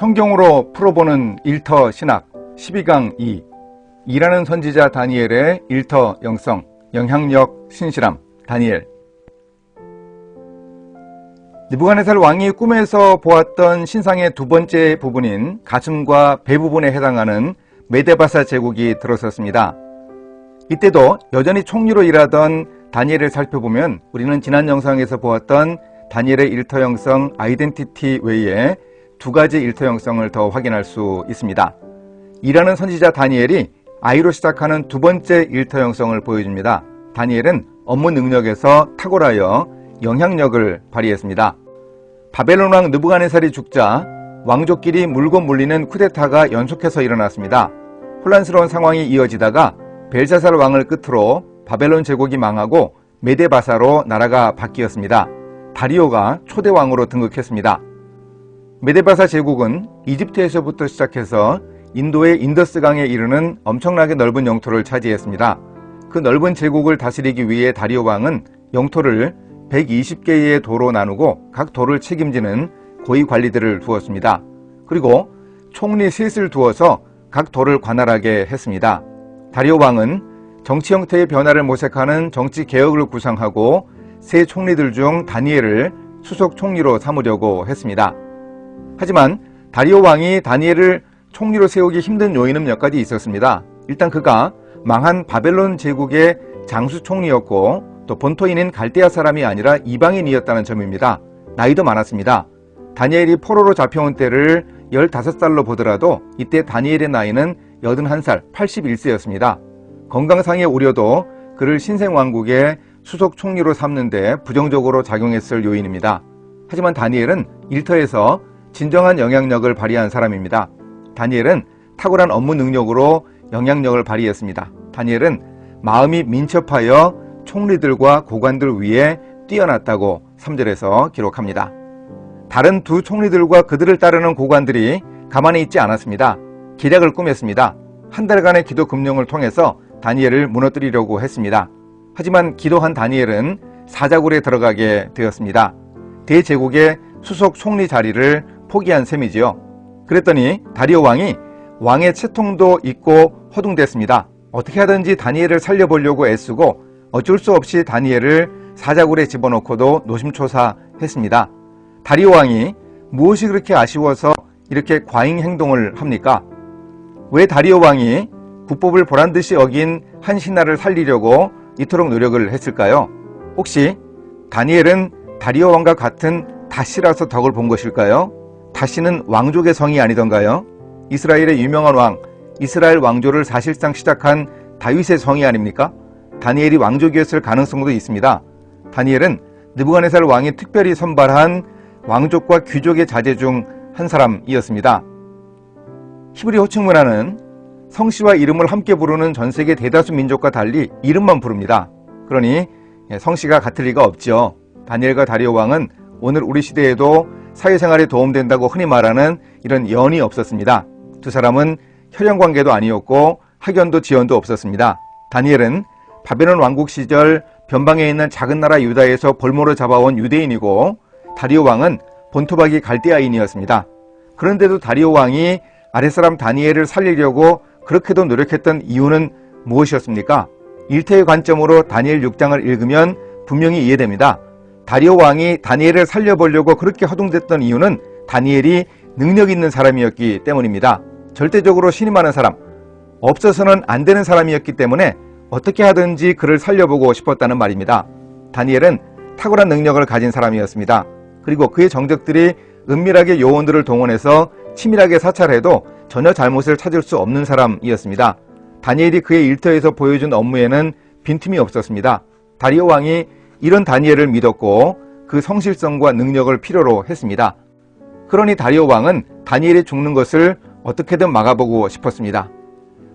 성경으로 풀어보는 일터 신학 12강 2 일하는 선지자 다니엘의 일터 영성, 영향력, 신실함. 다니엘. 느부갓네살 왕이 꿈에서 보았던 신상의 두 번째 부분인 가슴과 배 부분에 해당하는 메데바사 제국이 들어섰습니다. 이때도 여전히 총리로 일하던 다니엘을 살펴보면 우리는 지난 영상에서 보았던 다니엘의 일터 형성 아이덴티티 외에 두 가지 일터 형성을 더 확인할 수 있습니다. 일하는 선지자 다니엘이 I로 시작하는 두 번째 일터 형성을 보여줍니다. 다니엘은 업무 능력에서 탁월하여 영향력을 발휘했습니다. 바벨론 왕 느부갓네살이 죽자 왕족끼리 물고 물리는 쿠데타가 연속해서 일어났습니다. 혼란스러운 상황이 이어지다가 벨사살 왕을 끝으로 바벨론 제국이 망하고 메데바사로 나라가 바뀌었습니다. 다리오가 초대 왕으로 등극했습니다. 메데바사 제국은 이집트에서부터 시작해서 인도의 인더스강에 이르는 엄청나게 넓은 영토를 차지했습니다. 그 넓은 제국을 다스리기 위해 다리오 왕은 영토를 120개의 도로 나누고 각 도를 책임지는 고위 관리들을 두었습니다. 그리고 총리 셋을 두어서 각 도를 관할하게 했습니다. 다리오 왕은 정치 형태의 변화를 모색하는 정치 개혁을 구상하고 세 총리들 중 다니엘을 수석 총리로 삼으려고 했습니다. 하지만 다리오 왕이 다니엘을 총리로 세우기 힘든 요인은 몇 가지 있었습니다. 일단 그가 망한 바벨론 제국의 장수 총리였고 또 본토인인 갈대아 사람이 아니라 이방인이었다는 점입니다. 나이도 많았습니다. 다니엘이 포로로 잡혀온 때를 15살로 보더라도 이때 다니엘의 나이는 81살, 81세였습니다. 건강상의 우려도 그를 신생왕국의 수석 총리로 삼는 데 부정적으로 작용했을 요인입니다. 하지만 다니엘은 일터에서 진정한 영향력을 발휘한 사람입니다. 다니엘은 탁월한 업무 능력으로 영향력을 발휘했습니다. 다니엘은 마음이 민첩하여 총리들과 고관들 위에 뛰어났다고 3절에서 기록합니다. 다른 두 총리들과 그들을 따르는 고관들이 가만히 있지 않았습니다. 계략을 꾸몄습니다. 한 달간의 기도 금령을 통해서 다니엘을 무너뜨리려고 했습니다. 하지만 기도한 다니엘은 사자굴에 들어가게 되었습니다. 대제국의 수석 총리 자리를 포기한 셈이지요. 그랬더니 다리오 왕이 왕의 채통도 있고 허둥댔습니다. 어떻게 하든지 다니엘을 살려보려고 애쓰고 어쩔 수 없이 다니엘을 사자굴에 집어넣고도 노심초사했습니다. 다리오 왕이 무엇이 그렇게 아쉬워서 이렇게 과잉 행동을 합니까? 왜 다리오 왕이 국법을 보란듯이 어긴 한 신하를 살리려고 이토록 노력을 했을까요? 혹시 다니엘은 다리오 왕과 같은 다시라서 덕을 본 것일까요? 다시는 왕족의 성이 아니던가요? 이스라엘의 유명한 왕, 이스라엘 왕조를 사실상 시작한 다윗의 성이 아닙니까? 다니엘이 왕족이었을 가능성도 있습니다. 다니엘은 느부갓네살 왕이 특별히 선발한 왕족과 귀족의 자제 중 한 사람이었습니다. 히브리 호칭 문화는 성씨와 이름을 함께 부르는 전세계 대다수 민족과 달리 이름만 부릅니다. 그러니 성씨가 같을 리가 없죠. 다니엘과 다리오 왕은 오늘 우리 시대에도 사회생활에 도움된다고 흔히 말하는 이런 연이 없었습니다. 두 사람은 혈연관계도 아니었고 학연도 지연도 없었습니다. 다니엘은 바벨론 왕국 시절 변방에 있는 작은 나라 유다에서 볼모로 잡아온 유대인이고 다리오 왕은 본토박이 갈대아인이었습니다. 그런데도 다리오 왕이 아랫사람 다니엘을 살리려고 그렇게도 노력했던 이유는 무엇이었습니까? 일태의 관점으로 다니엘 6장을 읽으면 분명히 이해됩니다. 다리오 왕이 다니엘을 살려보려고 그렇게 허둥댔던 이유는 다니엘이 능력 있는 사람이었기 때문입니다. 절대적으로 신임 많은 사람, 없어서는 안 되는 사람이었기 때문에 어떻게 하든지 그를 살려보고 싶었다는 말입니다. 다니엘은 탁월한 능력을 가진 사람이었습니다. 그리고 그의 정적들이 은밀하게 요원들을 동원해서 치밀하게 사찰해도 전혀 잘못을 찾을 수 없는 사람이었습니다. 다니엘이 그의 일터에서 보여준 업무에는 빈틈이 없었습니다. 다리오 왕이 이런 다니엘을 믿었고 그 성실성과 능력을 필요로 했습니다. 그러니 다리오 왕은 다니엘이 죽는 것을 어떻게든 막아보고 싶었습니다.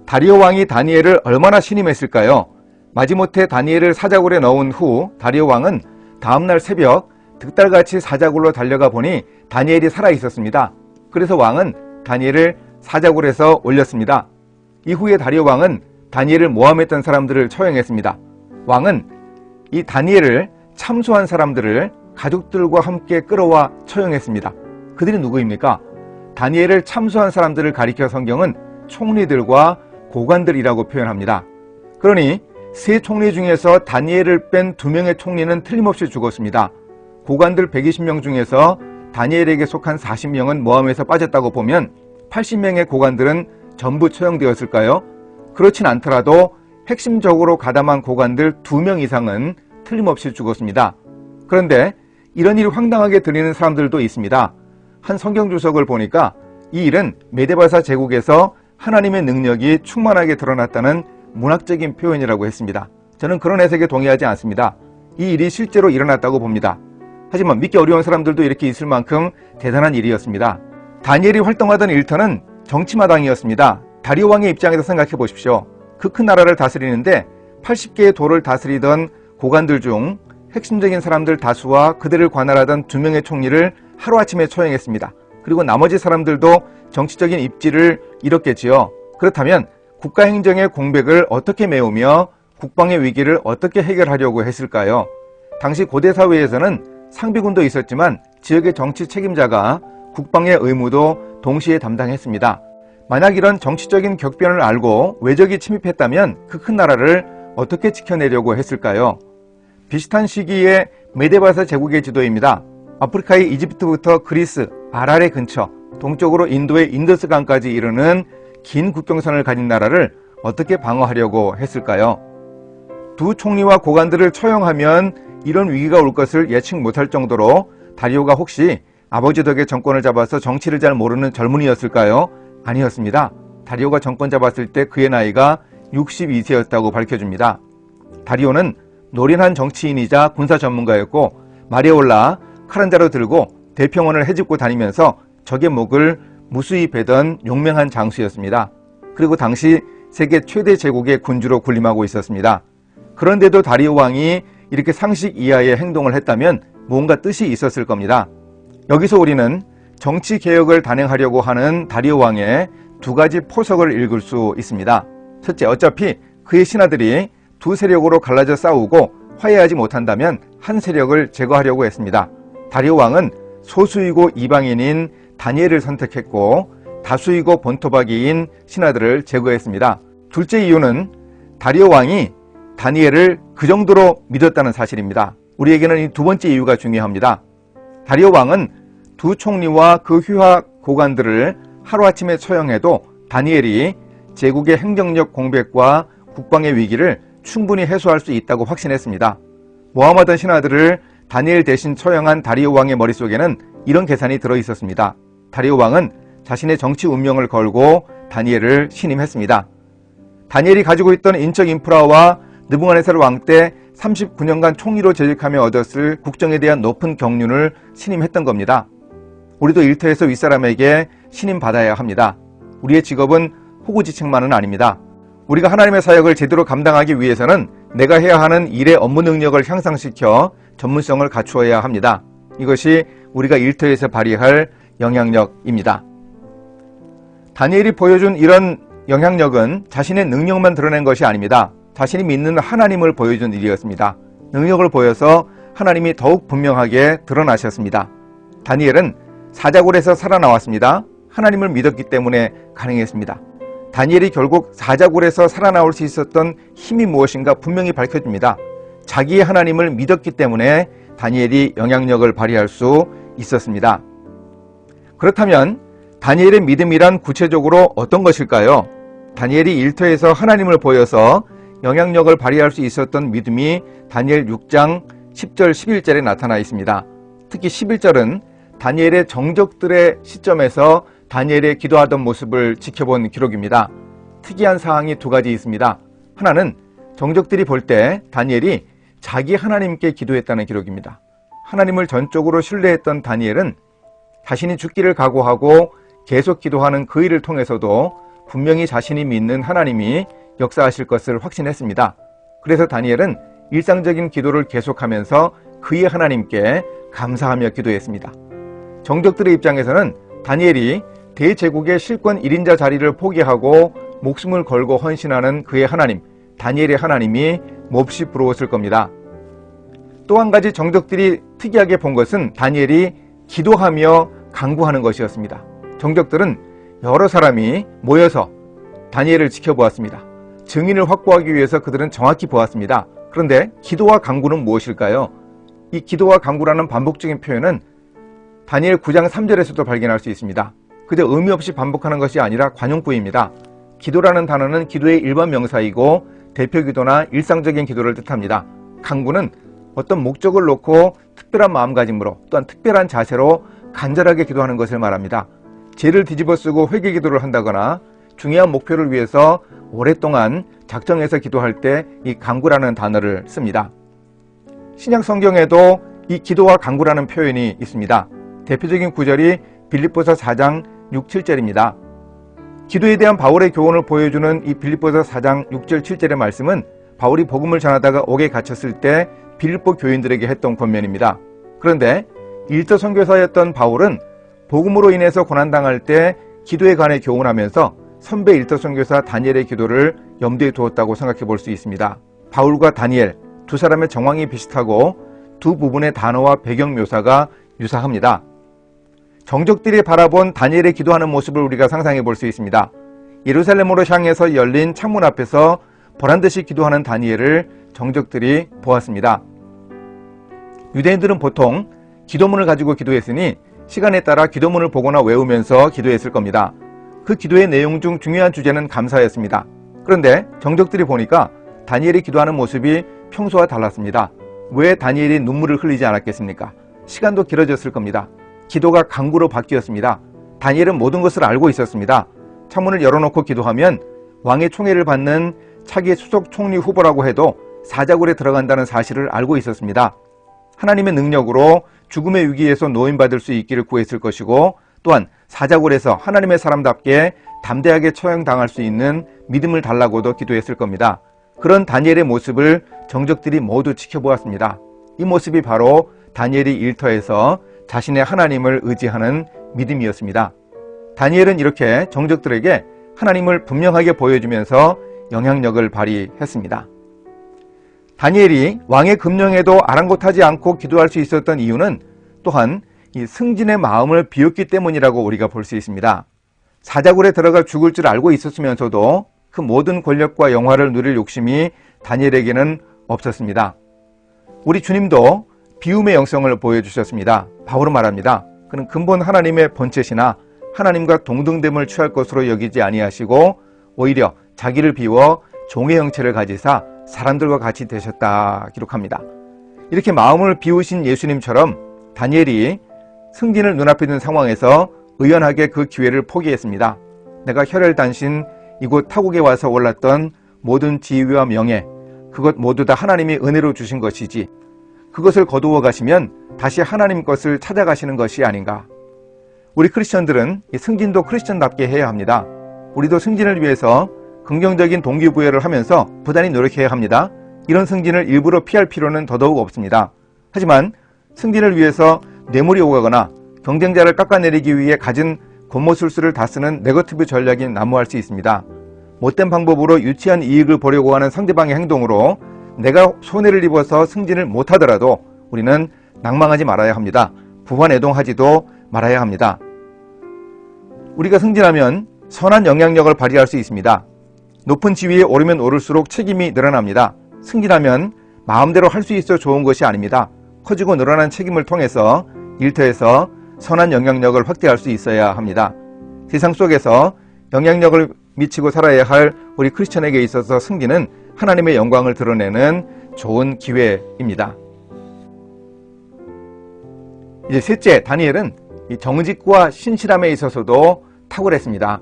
다리오 왕이 다니엘을 얼마나 신임했을까요? 마지못해 다니엘을 사자굴에 넣은 후 다리오 왕은 다음날 새벽 득달같이 사자굴로 달려가 보니 다니엘이 살아있었습니다. 그래서 왕은 다니엘을 사자굴에서 올렸습니다. 이후에 다리오 왕은 다니엘을 모함했던 사람들을 처형했습니다. 왕은 이 다니엘을 참소한 사람들을 가족들과 함께 끌어와 처형했습니다. 그들이 누구입니까? 다니엘을 참수한 사람들을 가리켜 성경은 총리들과 고관들이라고 표현합니다. 그러니 세 총리 중에서 다니엘을 뺀 2명의 총리는 틀림없이 죽었습니다. 고관들 120명 중에서 다니엘에게 속한 40명은 모함에서 빠졌다고 보면 80명의 고관들은 전부 처형되었을까요? 그렇진 않더라도 핵심적으로 가담한 고관들 2명 이상은 틀림없이 죽었습니다. 그런데 이런 일이 황당하게 들리는 사람들도 있습니다. 한 성경 주석을 보니까 이 일은 메데바사 제국에서 하나님의 능력이 충만하게 드러났다는 문학적인 표현이라고 했습니다. 저는 그런 해석에 동의하지 않습니다. 이 일이 실제로 일어났다고 봅니다. 하지만 믿기 어려운 사람들도 이렇게 있을 만큼 대단한 일이었습니다. 다니엘이 활동하던 일터는 정치마당이었습니다. 다리오 왕의 입장에서 생각해 보십시오. 그 큰 나라를 다스리는데 80개의 도를 다스리던 고관들 중 핵심적인 사람들 다수와 그들을 관할하던 2명의 총리를 하루아침에 처형했습니다. 그리고 나머지 사람들도 정치적인 입지를 잃었겠지요. 그렇다면 국가행정의 공백을 어떻게 메우며 국방의 위기를 어떻게 해결하려고 했을까요? 당시 고대 사회에서는 상비군도 있었지만 지역의 정치 책임자가 국방의 의무도 동시에 담당했습니다. 만약 이런 정치적인 격변을 알고 외적이 침입했다면 그 큰 나라를 어떻게 지켜내려고 했을까요? 비슷한 시기에 메데바사 제국의 지도입니다. 아프리카의 이집트부터 그리스, 아라레 근처, 동쪽으로 인도의 인더스강까지 이르는 긴 국경선을 가진 나라를 어떻게 방어하려고 했을까요? 2 총리와 고관들을 처형하면 이런 위기가 올 것을 예측 못할 정도로 다리오가 혹시 아버지 덕에 정권을 잡아서 정치를 잘 모르는 젊은이였을까요? 아니었습니다. 다리오가 정권 잡았을 때 그의 나이가 62세였다고 밝혀줍니다. 다리오는 노련한 정치인이자 군사 전문가였고 마리올라 칼 한 자루 들고 대평원을 헤집고 다니면서 적의 목을 무수히 베던 용맹한 장수였습니다. 그리고 당시 세계 최대 제국의 군주로 군림하고 있었습니다. 그런데도 다리오 왕이 이렇게 상식 이하의 행동을 했다면 뭔가 뜻이 있었을 겁니다. 여기서 우리는 정치 개혁을 단행하려고 하는 다리오 왕의 2가지 포석을 읽을 수 있습니다. 첫째, 어차피 그의 신하들이 2 세력으로 갈라져 싸우고 화해하지 못한다면 한 세력을 제거하려고 했습니다. 다리오 왕은 소수이고 이방인인 다니엘을 선택했고 다수이고 본토박이인 신하들을 제거했습니다. 둘째 이유는 다리오 왕이 다니엘을 그 정도로 믿었다는 사실입니다. 우리에게는 이 2번째 이유가 중요합니다. 다리오 왕은 2 총리와 그 휘하 고관들을 하루아침에 처형해도 다니엘이 제국의 행정력 공백과 국방의 위기를 충분히 해소할 수 있다고 확신했습니다. 모함하던 신하들을 다니엘 대신 처형한 다리오 왕의 머릿속에는 이런 계산이 들어있었습니다. 다리오 왕은 자신의 정치 운명을 걸고 다니엘을 신임했습니다. 다니엘이 가지고 있던 인적 인프라와 느부갓네살 왕 때 39년간 총리로 재직하며 얻었을 국정에 대한 높은 경륜을 신임했던 겁니다. 우리도 일터에서 윗사람에게 신임받아야 합니다. 우리의 직업은 호구지책만은 아닙니다. 우리가 하나님의 사역을 제대로 감당하기 위해서는 내가 해야 하는 일의 업무 능력을 향상시켜 전문성을 갖추어야 합니다. 이것이 우리가 일터에서 발휘할 영향력입니다. 다니엘이 보여준 이런 영향력은 자신의 능력만 드러낸 것이 아닙니다. 자신이 믿는 하나님을 보여준 일이었습니다. 능력을 보여서 하나님이 더욱 분명하게 드러나셨습니다. 다니엘은 사자굴에서 살아나왔습니다. 하나님을 믿었기 때문에 가능했습니다. 다니엘이 결국 사자굴에서 살아나올 수 있었던 힘이 무엇인가 분명히 밝혀줍니다. 자기의 하나님을 믿었기 때문에 다니엘이 영향력을 발휘할 수 있었습니다. 그렇다면 다니엘의 믿음이란 구체적으로 어떤 것일까요? 다니엘이 일터에서 하나님을 보여서 영향력을 발휘할 수 있었던 믿음이 다니엘 6장 10절 11절에 나타나 있습니다. 특히 11절은 다니엘의 정적들의 시점에서 다니엘의 기도하던 모습을 지켜본 기록입니다. 특이한 사항이 2가지 있습니다. 하나는 정적들이 볼 때 다니엘이 자기 하나님께 기도했다는 기록입니다. 하나님을 전적으로 신뢰했던 다니엘은 자신이 죽기를 각오하고 계속 기도하는 그 일을 통해서도 분명히 자신이 믿는 하나님이 역사하실 것을 확신했습니다. 그래서 다니엘은 일상적인 기도를 계속하면서 그의 하나님께 감사하며 기도했습니다. 정적들의 입장에서는 다니엘이 대제국의 실권 1인자 자리를 포기하고 목숨을 걸고 헌신하는 그의 하나님, 다니엘의 하나님이 몹시 부러웠을 겁니다. 또 한 가지 정적들이 특이하게 본 것은 다니엘이 기도하며 간구하는 것이었습니다. 정적들은 여러 사람이 모여서 다니엘을 지켜보았습니다. 증인을 확보하기 위해서 그들은 정확히 보았습니다. 그런데 기도와 간구는 무엇일까요? 이 기도와 간구라는 반복적인 표현은 다니엘 9장 3절에서도 발견할 수 있습니다. 그저 의미 없이 반복하는 것이 아니라 관용구입니다. 기도라는 단어는 기도의 일반 명사이고 대표 기도나 일상적인 기도를 뜻합니다. 간구는 어떤 목적을 놓고 특별한 마음가짐으로 또한 특별한 자세로 간절하게 기도하는 것을 말합니다. 죄를 뒤집어 쓰고 회개 기도를 한다거나 중요한 목표를 위해서 오랫동안 작정해서 기도할 때 이 간구라는 단어를 씁니다. 신약 성경에도 이 기도와 간구라는 표현이 있습니다. 대표적인 구절이 빌립보서 4장 6, 7절입니다. 기도에 대한 바울의 교훈을 보여주는 이 빌립보서 4장 6절 7절의 말씀은 바울이 복음을 전하다가 옥에 갇혔을 때 빌립보 교인들에게 했던 권면입니다. 그런데 일터 선교사였던 바울은 복음으로 인해서 고난당할 때 기도에 관해 교훈하면서 선배 일터 선교사 다니엘의 기도를 염두에 두었다고 생각해 볼 수 있습니다. 바울과 다니엘 두 사람의 정황이 비슷하고 두 부분의 단어와 배경 묘사가 유사합니다. 정적들이 바라본 다니엘의 기도하는 모습을 우리가 상상해 볼 수 있습니다. 예루살렘으로 향해서 열린 창문 앞에서 보란듯이 기도하는 다니엘을 정적들이 보았습니다. 유대인들은 보통 기도문을 가지고 기도했으니 시간에 따라 기도문을 보거나 외우면서 기도했을 겁니다. 그 기도의 내용 중 중요한 주제는 감사였습니다. 그런데 정적들이 보니까 다니엘이 기도하는 모습이 평소와 달랐습니다. 왜 다니엘이 눈물을 흘리지 않았겠습니까? 시간도 길어졌을 겁니다. 기도가 간구로 바뀌었습니다. 다니엘은 모든 것을 알고 있었습니다. 창문을 열어놓고 기도하면 왕의 총애를 받는 차기 수석 총리 후보라고 해도 사자굴에 들어간다는 사실을 알고 있었습니다. 하나님의 능력으로 죽음의 위기에서 노인받을 수 있기를 구했을 것이고 또한 사자굴에서 하나님의 사람답게 담대하게 처형당할 수 있는 믿음을 달라고도 기도했을 겁니다. 그런 다니엘의 모습을 정적들이 모두 지켜보았습니다. 이 모습이 바로 다니엘이 일터에서 자신의 하나님을 의지하는 믿음이었습니다. 다니엘은 이렇게 정적들에게 하나님을 분명하게 보여주면서 영향력을 발휘했습니다. 다니엘이 왕의 금령에도 아랑곳하지 않고 기도할 수 있었던 이유는 또한 이 승진의 마음을 비웠기 때문이라고 우리가 볼 수 있습니다. 사자굴에 들어가 죽을 줄 알고 있었으면서도 그 모든 권력과 영화를 누릴 욕심이 다니엘에게는 없었습니다. 우리 주님도 비움의 영성을 보여주셨습니다. 바울은 말합니다. 그는 근본 하나님의 본체시나 하나님과 동등됨을 취할 것으로 여기지 아니하시고 오히려 자기를 비워 종의 형체를 가지사 사람들과 같이 되셨다 기록합니다. 이렇게 마음을 비우신 예수님처럼 다니엘이 승진을 눈앞에 둔 상황에서 의연하게 그 기회를 포기했습니다. 내가 혈혈단신 이곳 타국에 와서 올랐던 모든 지위와 명예, 그것 모두 다 하나님이 은혜로 주신 것이지 그것을 거두어 가시면 다시 하나님 것을 찾아가시는 것이 아닌가. 우리 크리스천들은 이 승진도 크리스천답게 해야 합니다. 우리도 승진을 위해서 긍정적인 동기부여를 하면서 부단히 노력해야 합니다. 이런 승진을 일부러 피할 필요는 더더욱 없습니다. 하지만 승진을 위해서 뇌물이 오가거나 경쟁자를 깎아내리기 위해 가진 권모술수를 다 쓰는 네거티브 전략이 난무할 수 있습니다. 못된 방법으로 유치한 이익을 보려고 하는 상대방의 행동으로 내가 손해를 입어서 승진을 못하더라도 우리는 낭망하지 말아야 합니다. 부관애동하지도 말아야 합니다. 우리가 승진하면 선한 영향력을 발휘할 수 있습니다. 높은 지위에 오르면 오를수록 책임이 늘어납니다. 승진하면 마음대로 할 수 있어 좋은 것이 아닙니다. 커지고 늘어난 책임을 통해서 일터에서 선한 영향력을 확대할 수 있어야 합니다. 세상 속에서 영향력을 미치고 살아야 할 우리 크리스천에게 있어서 승진은 하나님의 영광을 드러내는 좋은 기회입니다. 이제 셋째, 다니엘은 이 정직과 신실함에 있어서도 탁월했습니다.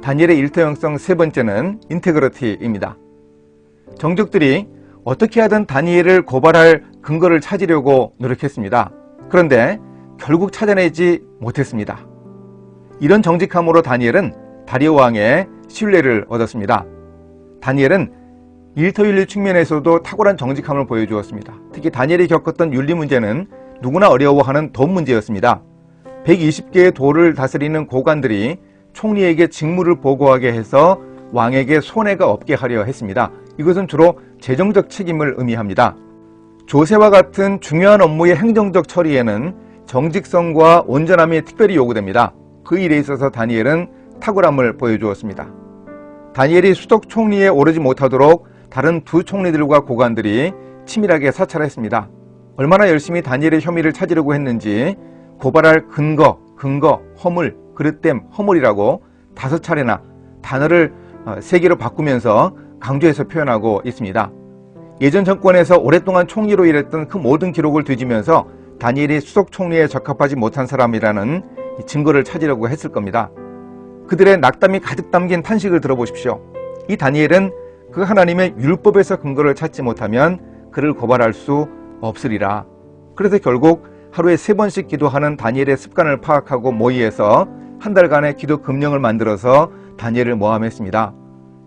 다니엘의 일터형성 세 번째는 인테그리티입니다. 정적들이 어떻게 하든 다니엘을 고발할 근거를 찾으려고 노력했습니다. 그런데 결국 찾아내지 못했습니다. 이런 정직함으로 다니엘은 다리오 왕의 신뢰를 얻었습니다. 다니엘은 일터윤리 측면에서도 탁월한 정직함을 보여주었습니다. 특히 다니엘이 겪었던 윤리 문제는 누구나 어려워하는 돈 문제였습니다. 120개의 도를 다스리는 고관들이 총리에게 직무를 보고하게 해서 왕에게 손해가 없게 하려 했습니다. 이것은 주로 재정적 책임을 의미합니다. 조세와 같은 중요한 업무의 행정적 처리에는 정직성과 온전함이 특별히 요구됩니다. 그 일에 있어서 다니엘은 탁월함을 보여주었습니다. 다니엘이 수석 총리에 오르지 못하도록 다른 두 총리들과 고관들이 치밀하게 사찰했습니다. 얼마나 열심히 다니엘의 혐의를 찾으려고 했는지 고발할 근거, 허물, 그릇됨, 허물이라고 5차례나 단어를 3개로 바꾸면서 강조해서 표현하고 있습니다. 예전 정권에서 오랫동안 총리로 일했던 그 모든 기록을 뒤지면서 다니엘이 수석 총리에 적합하지 못한 사람이라는 증거를 찾으려고 했을 겁니다. 그들의 낙담이 가득 담긴 탄식을 들어보십시오. 이 다니엘은 그 하나님의 율법에서 근거를 찾지 못하면 그를 고발할 수 없으리라. 그래서 결국 하루에 3번씩 기도하는 다니엘의 습관을 파악하고 모의해서 한 달간의 기도 금령을 만들어서 다니엘을 모함했습니다.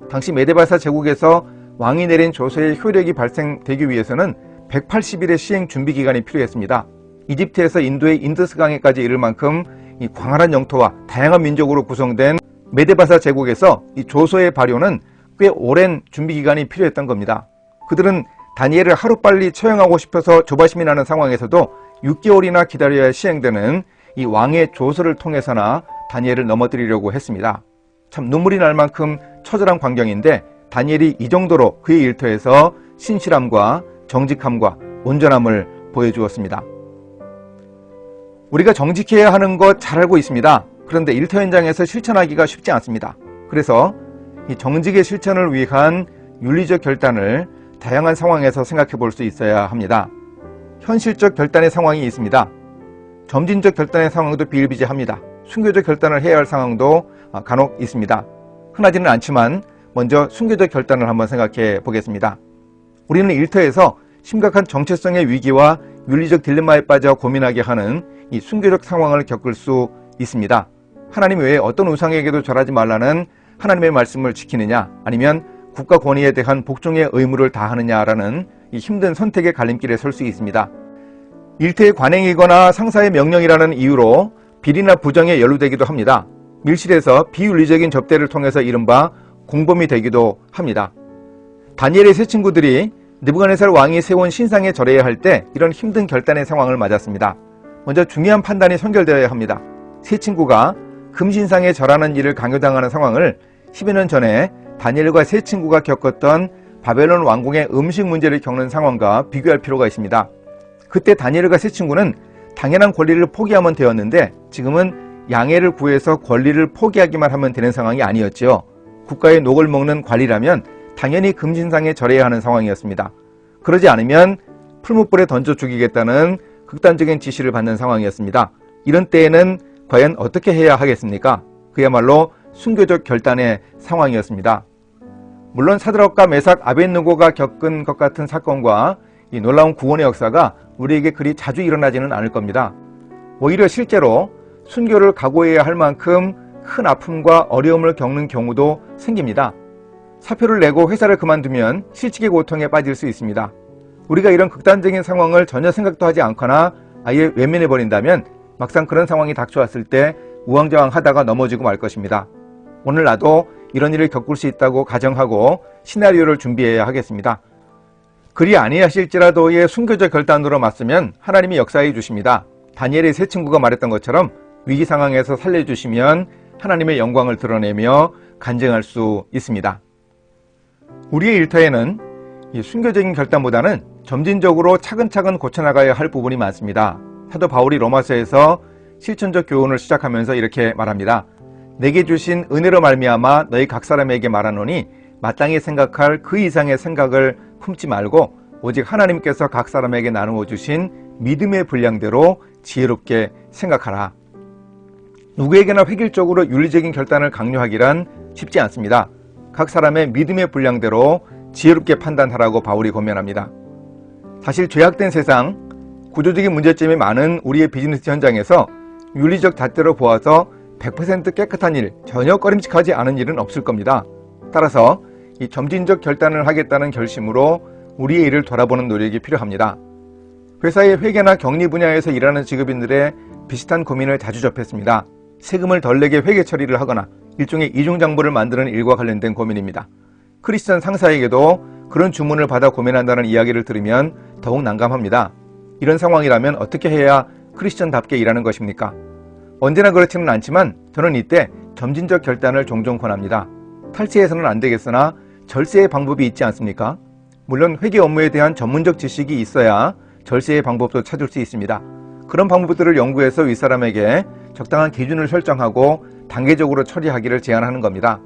당시 메데바사 제국에서 왕이 내린 조서의 효력이 발생되기 위해서는 180일의 시행 준비 기간이 필요했습니다. 이집트에서 인도의 인더스강에까지 이를 만큼 이 광활한 영토와 다양한 민족으로 구성된 메데바사 제국에서 이 조서의 발효는 꽤 오랜 준비 기간이 필요했던 겁니다. 그들은 다니엘을 하루빨리 처형하고 싶어서 조바심이 나는 상황에서도 6개월이나 기다려야 시행되는 이 왕의 조서를 통해서나 다니엘을 넘어뜨리려고 했습니다. 참 눈물이 날 만큼 처절한 광경인데 다니엘이 이 정도로 그의 일터에서 신실함과 정직함과 온전함을 보여주었습니다. 우리가 정직해야 하는 것 잘 알고 있습니다. 그런데 일터 현장에서 실천하기가 쉽지 않습니다. 그래서 이 정직의 실천을 위한 윤리적 결단을 다양한 상황에서 생각해 볼 수 있어야 합니다. 현실적 결단의 상황이 있습니다. 점진적 결단의 상황도 비일비재합니다. 순교적 결단을 해야 할 상황도 간혹 있습니다. 흔하지는 않지만 먼저 순교적 결단을 한번 생각해 보겠습니다. 우리는 일터에서 심각한 정체성의 위기와 윤리적 딜레마에 빠져 고민하게 하는 이 순교적 상황을 겪을 수 있습니다. 하나님 외에 어떤 우상에게도 절하지 말라는 하나님의 말씀을 지키느냐, 아니면 국가 권위에 대한 복종의 의무를 다하느냐라는 이 힘든 선택의 갈림길에 설 수 있습니다. 일터의 관행이거나 상사의 명령이라는 이유로 비리나 부정에 연루되기도 합니다. 밀실에서 비윤리적인 접대를 통해서 이른바 공범이 되기도 합니다. 다니엘의 세 친구들이 느부갓네살 왕이 세운 신상에 절해야 할 때 이런 힘든 결단의 상황을 맞았습니다. 먼저 중요한 판단이 선결되어야 합니다. 세 친구가 금신상에 절하는 일을 강요당하는 상황을 10여 년 전에 다니엘과 세 친구가 겪었던 바벨론 왕궁의 음식 문제를 겪는 상황과 비교할 필요가 있습니다. 그때 다니엘과 세 친구는 당연한 권리를 포기하면 되었는데 지금은 양해를 구해서 권리를 포기하기만 하면 되는 상황이 아니었죠. 국가의 녹을 먹는 관리라면 당연히 금신상에 절해야 하는 상황이었습니다. 그러지 않으면 풀무불에 던져 죽이겠다는 극단적인 지시를 받는 상황이었습니다. 이런 때에는 과연 어떻게 해야 하겠습니까? 그야말로 순교적 결단의 상황이었습니다. 물론 사드락과 메삭, 아벳느고가 겪은 것 같은 사건과 이 놀라운 구원의 역사가 우리에게 그리 자주 일어나지는 않을 겁니다. 오히려 실제로 순교를 각오해야 할 만큼 큰 아픔과 어려움을 겪는 경우도 생깁니다. 사표를 내고 회사를 그만두면 실직의 고통에 빠질 수 있습니다. 우리가 이런 극단적인 상황을 전혀 생각도 하지 않거나 아예 외면해버린다면 막상 그런 상황이 닥쳐왔을 때 우왕좌왕하다가 넘어지고 말 것입니다. 오늘 나도 이런 일을 겪을 수 있다고 가정하고 시나리오를 준비해야 하겠습니다. 그리 아니하실지라도의 순교적 결단으로 맞서면 하나님이 역사해 주십니다. 다니엘의 세 친구가 말했던 것처럼 위기 상황에서 살려주시면 하나님의 영광을 드러내며 간증할 수 있습니다. 우리의 일터에는 이 순교적인 결단보다는 점진적으로 차근차근 고쳐나가야 할 부분이 많습니다. 사도 바울이 로마서에서 실천적 교훈을 시작하면서 이렇게 말합니다. 내게 주신 은혜로 말미암아 너희 각 사람에게 말하노니 마땅히 생각할 그 이상의 생각을 품지 말고 오직 하나님께서 각 사람에게 나누어 주신 믿음의 분량대로 지혜롭게 생각하라. 누구에게나 획일적으로 윤리적인 결단을 강요하기란 쉽지 않습니다. 각 사람의 믿음의 분량대로 지혜롭게 판단하라고 바울이 권면합니다. 사실 죄악된 세상, 구조적인 문제점이 많은 우리의 비즈니스 현장에서 윤리적 잣대로 보아서 100% 깨끗한 일, 전혀 꺼림칙하지 않은 일은 없을 겁니다. 따라서 이 점진적 결단을 하겠다는 결심으로 우리의 일을 돌아보는 노력이 필요합니다. 회사의 회계나 격리 분야에서 일하는 직업인들의 비슷한 고민을 자주 접했습니다. 세금을 덜 내게 회계 처리를 하거나 일종의 이중장부를 만드는 일과 관련된 고민입니다. 크리스천 상사에게도 그런 주문을 받아 고민한다는 이야기를 들으면 더욱 난감합니다. 이런 상황이라면 어떻게 해야 크리스천답게 일하는 것입니까? 언제나 그렇지는 않지만 저는 이때 점진적 결단을 종종 권합니다. 탈세해서는 안 되겠으나 절세의 방법이 있지 않습니까? 물론 회계 업무에 대한 전문적 지식이 있어야 절세의 방법도 찾을 수 있습니다. 그런 방법들을 연구해서 윗사람에게 적당한 기준을 설정하고 단계적으로 처리하기를 제안하는 겁니다.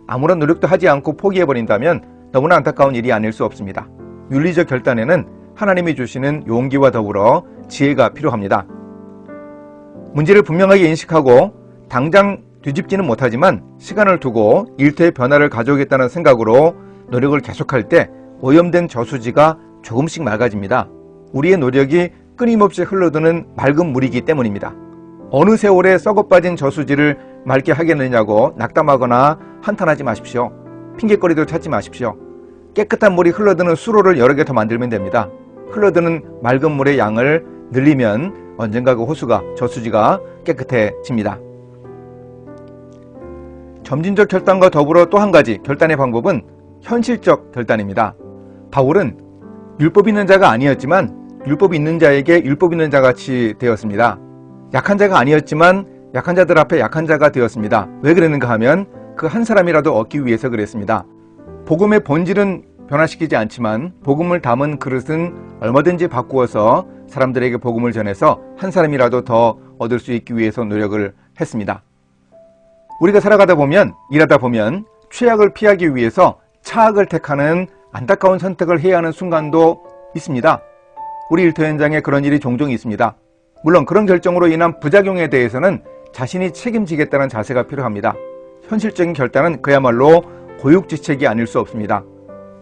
아무런 노력도 하지 않고 포기해버린다면 너무나 안타까운 일이 아닐 수 없습니다. 윤리적 결단에는 하나님이 주시는 용기와 더불어 지혜가 필요합니다. 문제를 분명하게 인식하고 당장 뒤집지는 못하지만 시간을 두고 일터의 변화를 가져오겠다는 생각으로 노력을 계속할 때 오염된 저수지가 조금씩 맑아집니다. 우리의 노력이 끊임없이 흘러드는 맑은 물이기 때문입니다. 어느 세월에 썩어빠진 저수지를 맑게 하겠느냐고 낙담하거나 한탄하지 마십시오. 핑계거리도 찾지 마십시오. 깨끗한 물이 흘러드는 수로를 여러 개 더 만들면 됩니다. 흘러드는 맑은 물의 양을 늘리면 언젠가 그 호수가, 저수지가 깨끗해집니다. 점진적 결단과 더불어 또 한 가지 결단의 방법은 현실적 결단입니다. 바울은 율법 있는 자가 아니었지만 율법 있는 자에게 율법 있는 자같이 되었습니다. 약한 자가 아니었지만 약한 자들 앞에 약한 자가 되었습니다. 왜 그랬는가 하면 그 한 사람이라도 얻기 위해서 그랬습니다. 복음의 본질은 변화시키지 않지만 복음을 담은 그릇은 얼마든지 바꾸어서 사람들에게 복음을 전해서 한 사람이라도 더 얻을 수 있기 위해서 노력을 했습니다. 우리가 살아가다 보면, 일하다 보면 최악을 피하기 위해서 차악을 택하는 안타까운 선택을 해야 하는 순간도 있습니다. 우리 일터 현장에 그런 일이 종종 있습니다. 물론 그런 결정으로 인한 부작용에 대해서는 자신이 책임지겠다는 자세가 필요합니다. 현실적인 결단은 그야말로 고육지책이 아닐 수 없습니다.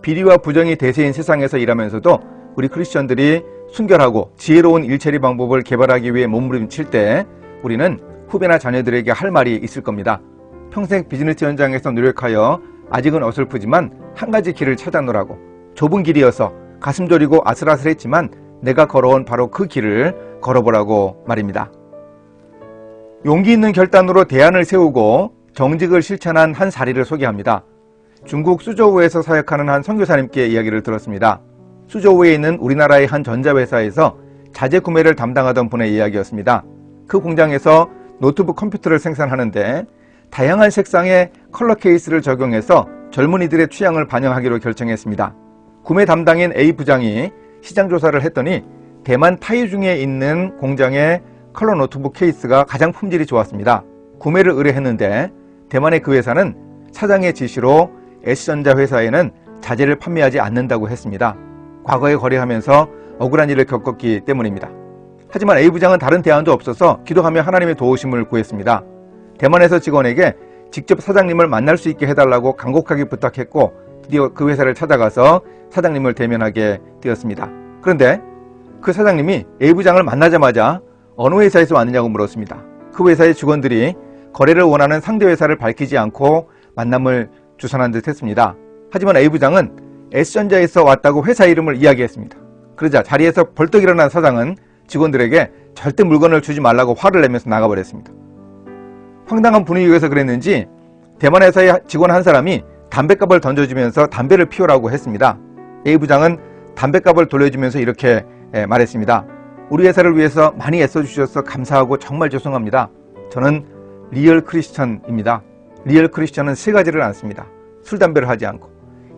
비리와 부정이 대세인 세상에서 일하면서도 우리 크리스천들이 순결하고 지혜로운 일처리 방법을 개발하기 위해 몸부림칠 때 우리는 후배나 자녀들에게 할 말이 있을 겁니다. 평생 비즈니스 현장에서 노력하여 아직은 어설프지만 한 가지 길을 찾아놓으라고. 좁은 길이어서 가슴 저리고 아슬아슬했지만 내가 걸어온 바로 그 길을 걸어보라고 말입니다. 용기 있는 결단으로 대안을 세우고 정직을 실천한 한 사례를 소개합니다. 중국 수저우에서 사역하는 한 선교사님께 이야기를 들었습니다. 수저우에 있는 우리나라의 한 전자회사에서 자재 구매를 담당하던 분의 이야기였습니다. 그 공장에서 노트북 컴퓨터를 생산하는데 다양한 색상의 컬러 케이스를 적용해서 젊은이들의 취향을 반영하기로 결정했습니다. 구매 담당인 A 부장이 시장 조사를 했더니 대만 타이중에 있는 공장의 컬러 노트북 케이스가 가장 품질이 좋았습니다. 구매를 의뢰했는데 대만의 그 회사는 사장의 지시로 S전자 회사에는 자재를 판매하지 않는다고 했습니다. 과거에 거래하면서 억울한 일을 겪었기 때문입니다. 하지만 A 부장은 다른 대안도 없어서 기도하며 하나님의 도우심을 구했습니다. 대만에서 직원에게 직접 사장님을 만날 수 있게 해달라고 간곡하게 부탁했고 드디어 그 회사를 찾아가서 사장님을 대면하게 되었습니다. 그런데 그 사장님이 A 부장을 만나자마자 어느 회사에서 왔느냐고 물었습니다. 그 회사의 직원들이 거래를 원하는 상대 회사를 밝히지 않고 만남을 주선한 듯 했습니다. 하지만 A 부장은 S전자에서 왔다고 회사 이름을 이야기했습니다. 그러자 자리에서 벌떡 일어난 사장은 직원들에게 절대 물건을 주지 말라고 화를 내면서 나가버렸습니다. 황당한 분위기에서 그랬는지 대만 회사의 직원 한 사람이 담뱃갑을 던져주면서 담배를 피우라고 했습니다. A 부장은 담뱃갑을 돌려주면서 이렇게 말했습니다. 우리 회사를 위해서 많이 애써주셔서 감사하고 정말 죄송합니다. 저는 리얼 크리스천입니다. 리얼 크리스천은 세 가지를 않습니다. 술, 담배를 하지 않고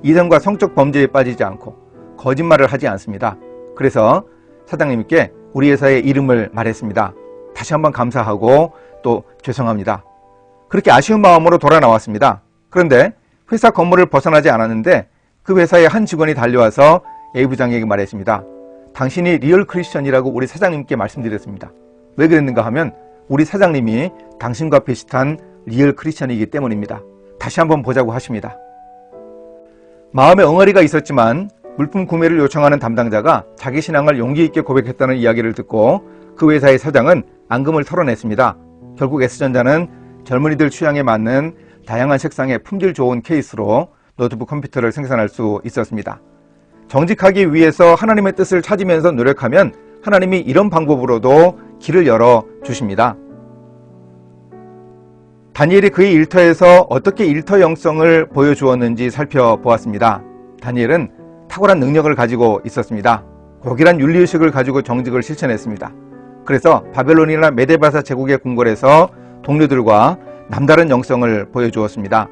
이성과 성적 범죄에 빠지지 않고 거짓말을 하지 않습니다. 그래서 사장님께 우리 회사의 이름을 말했습니다. 다시 한번 감사하고 또 죄송합니다. 그렇게 아쉬운 마음으로 돌아 나왔습니다. 그런데 회사 건물을 벗어나지 않았는데 그 회사의 한 직원이 달려와서 A 부장에게 말했습니다. 당신이 리얼 크리스천이라고 우리 사장님께 말씀드렸습니다. 왜 그랬는가 하면 우리 사장님이 당신과 비슷한 리얼 크리스천이기 때문입니다. 다시 한번 보자고 하십니다. 마음에 엉어리가 있었지만 물품 구매를 요청하는 담당자가 자기 신앙을 용기 있게 고백했다는 이야기를 듣고 그 회사의 사장은 앙금을 털어냈습니다. 결국 S전자는 젊은이들 취향에 맞는 다양한 색상의 품질 좋은 케이스로 노트북 컴퓨터를 생산할 수 있었습니다. 정직하기 위해서 하나님의 뜻을 찾으면서 노력하면 하나님이 이런 방법으로도 길을 열어 주십니다. 다니엘이 그의 일터에서 어떻게 일터 영성을 보여주었는지 살펴보았습니다. 다니엘은 탁월한 능력을 가지고 있었습니다. 고결한 윤리의식을 가지고 정직을 실천했습니다. 그래서 바벨론이나 메데바사 제국의 궁궐에서 동료들과 남다른 영성을 보여주었습니다.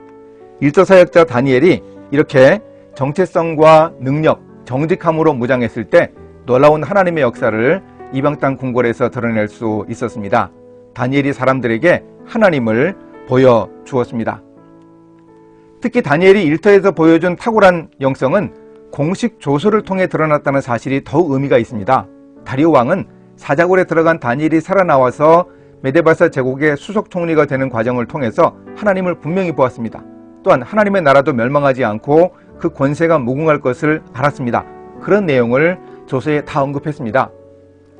일터 사역자 다니엘이 이렇게 정체성과 능력, 정직함으로 무장했을 때 놀라운 하나님의 역사를 이방 땅 궁궐에서 드러낼 수 있었습니다. 다니엘이 사람들에게 하나님을 보여주었습니다. 특히 다니엘이 일터에서 보여준 탁월한 영성은 공식 조서를 통해 드러났다는 사실이 더욱 의미가 있습니다. 다리오 왕은 사자굴에 들어간 다니엘이 살아나와서 메데바사 제국의 수석 총리가 되는 과정을 통해서 하나님을 분명히 보았습니다. 또한 하나님의 나라도 멸망하지 않고 그 권세가 무궁할 것을 알았습니다. 그런 내용을 조서에 다 언급했습니다.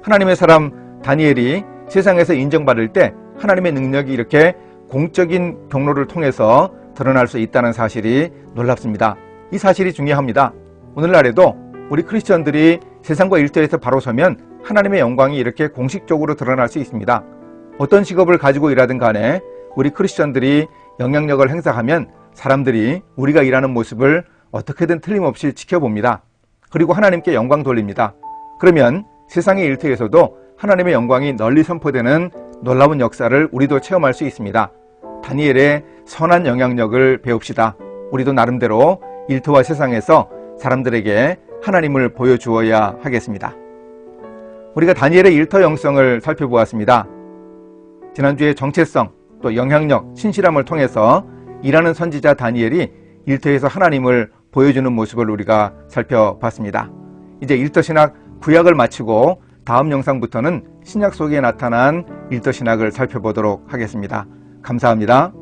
하나님의 사람 다니엘이 세상에서 인정받을 때 하나님의 능력이 이렇게 공적인 경로를 통해서 드러날 수 있다는 사실이 놀랍습니다. 이 사실이 중요합니다. 오늘날에도 우리 크리스천들이 세상과 일터에서 바로 서면 하나님의 영광이 이렇게 공식적으로 드러날 수 있습니다. 어떤 직업을 가지고 일하든 간에 우리 크리스천들이 영향력을 행사하면 사람들이 우리가 일하는 모습을 어떻게든 틀림없이 지켜봅니다. 그리고 하나님께 영광 돌립니다. 그러면 세상의 일터에서도 하나님의 영광이 널리 선포되는 놀라운 역사를 우리도 체험할 수 있습니다. 다니엘의 선한 영향력을 배웁시다. 우리도 나름대로 일터와 세상에서 사람들에게 하나님을 보여주어야 하겠습니다. 우리가 다니엘의 일터 영성을 살펴보았습니다. 지난주에 정체성, 또 영향력, 신실함을 통해서 일하는 선지자 다니엘이 일터에서 하나님을 보여주는 모습을 우리가 살펴봤습니다. 이제 일터신학 구약을 마치고 다음 영상부터는 신약 속에 나타난 일터신학을 살펴보도록 하겠습니다. 감사합니다.